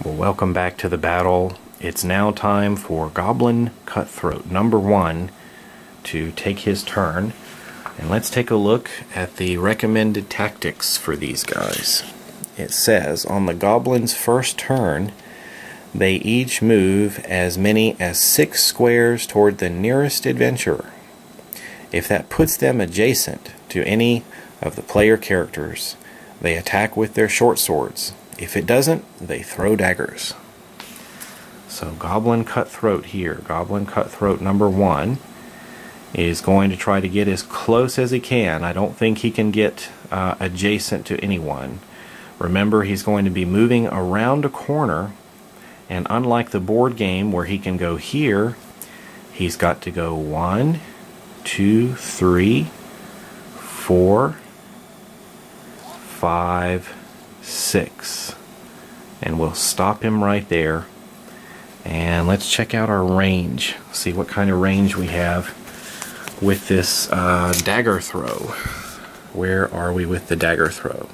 Well, welcome back to the battle. It's now time for Goblin Cutthroat number 1 to take his turn. And let's take a look at the recommended tactics for these guys. It says, on the Goblin's first turn, they each move as many as 6 squares toward the nearest adventurer. If that puts them adjacent to any of the player characters, they attack with their short swords. If it doesn't, they throw daggers. So Goblin Cutthroat here, Goblin Cutthroat number 1, is going to try to get as close as he can. I don't think he can get adjacent to anyone. Remember, he's going to be moving around a corner, and unlike the board game where he can go here, he's got to go 1, 2, 3, 4, 5, 6, and we'll stop him right there. And let's check out our range, see what kind of range we have with this dagger throw. Where are we with the dagger throw?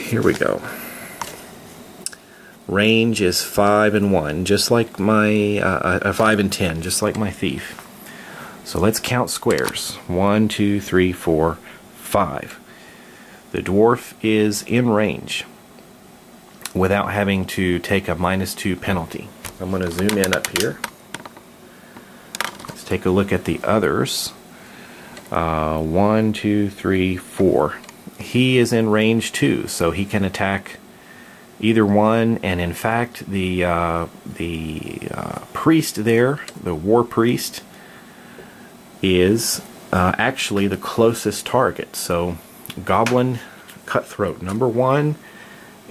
Here we go. Range is 5 and 1, just like my 5 and 10, just like my thief. So let's count squares. 1, 2, 3, 4, 5. The dwarf is in range without having to take a -2 penalty. I'm going to zoom in up here. Let's take a look at the others. 1, 2, 3, 4. He is in range too, so he can attack either one. And in fact, the priest there, the warpriest, is actually the closest target. So Goblin Cutthroat number 1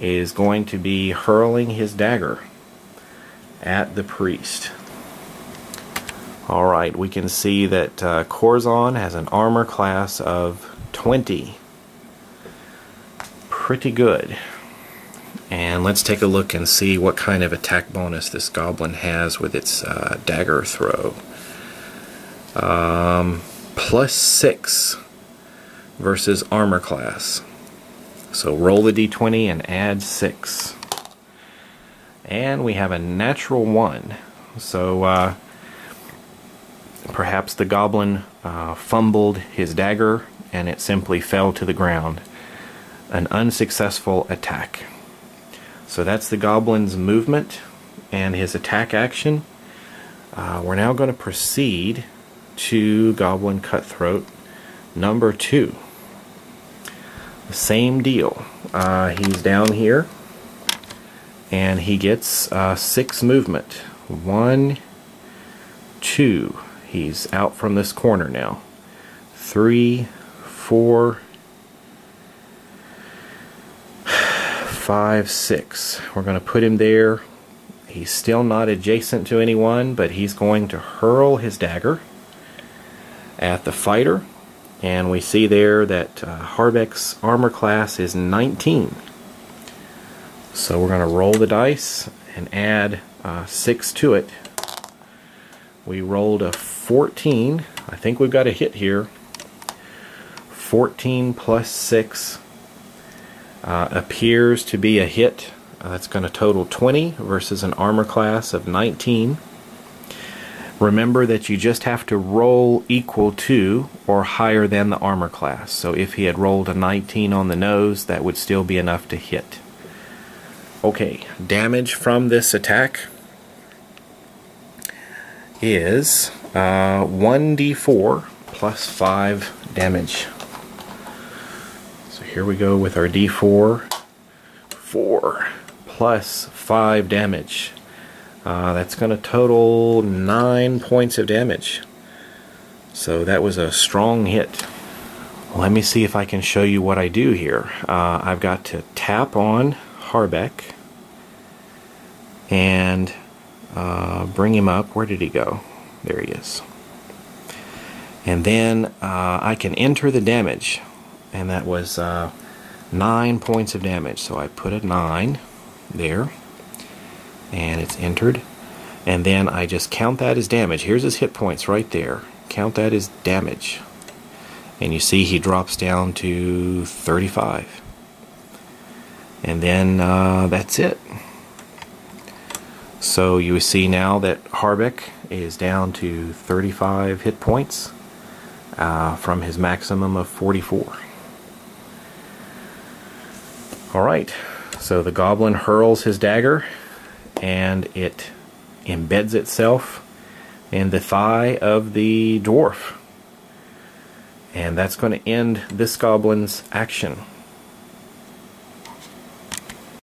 is going to be hurling his dagger at the priest. Alright, we can see that Corzon has an armor class of 20. Pretty good. And let's take a look and see what kind of attack bonus this goblin has with its dagger throw. +6 versus armor class. So roll the d20 and add 6. And we have a natural 1. So perhaps the goblin fumbled his dagger and it simply fell to the ground. An unsuccessful attack. So that's the goblin's movement and his attack action. We're now going to proceed to Goblin Cutthroat number 2. The same deal. He's down here and he gets 6 movement. 1, 2. He's out from this corner now. 3, 4, 5, 6. We're going to put him there. He's still not adjacent to anyone, but he's going to hurl his dagger at the fighter. And we see there that Harbeck's armor class is 19. So we're going to roll the dice and add 6 to it. We rolled a 14. I think we've got a hit here. 14 plus 6 appears to be a hit. That's going to total 20 versus an armor class of 19. Remember that you just have to roll equal to or higher than the armor class. So if he had rolled a 19 on the nose, that would still be enough to hit. Okay, damage from this attack is 1d4 plus 5 damage. So here we go with our d4. 4 plus 5 damage. That's going to total 9 points of damage. So that was a strong hit. Let me see if I can show you what I do here. I've got to tap on Harbeck and bring him up. Where did he go? There he is. And then I can enter the damage. And that was 9 points of damage. So I put a 9 there. And it's entered, and then I just count that as damage. Here's his hit points right there. Count that as damage, and you see he drops down to 35. And then that's it. So you see now that Harbeck is down to 35 hit points from his maximum of 44. Alright, so the goblin hurls his dagger and it embeds itself in the thigh of the dwarf. And that's going to end this goblin's action.